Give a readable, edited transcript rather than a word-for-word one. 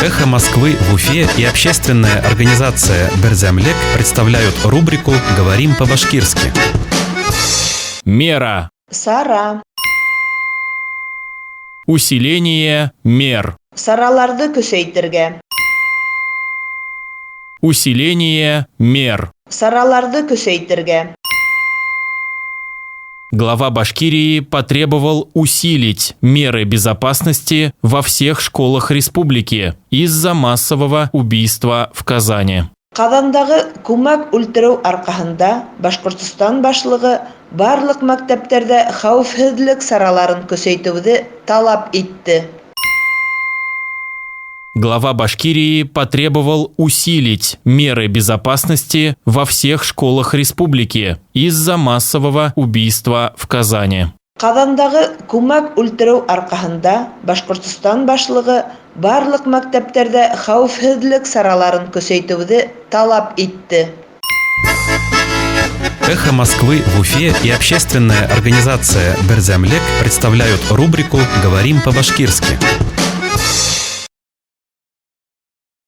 «Эхо Москвы» в Уфе и общественная организация «Берзямлек» представляют рубрику «Говорим по-башкирски». Мера. Сара. Усиление мер. Сараларды көсәйтергә. Усиление мер. Сараларды көсәйтергә. Глава Башкирии потребовал усилить меры безопасности во всех школах республики из-за массового убийства в Казани. Казандагы күмәк үлтерү аркаһында Башкортстан башлыгы барлык мәктәптәрдә хәүефһезлек сараларын көсәйтүне талап итте. Глава Башкирии потребовал усилить меры безопасности во всех школах республики из-за массового убийства в Казани. Казандагы күмәк үлтерү аркаһында Башкортстан башлыгы барлык мәктәптәрдә хәүефһезлек сараларын көсәйтүне талап итте. «Эхо Москвы» в Уфе и общественная организация «Берзямлек» представляют рубрику «Говорим по-башкирски».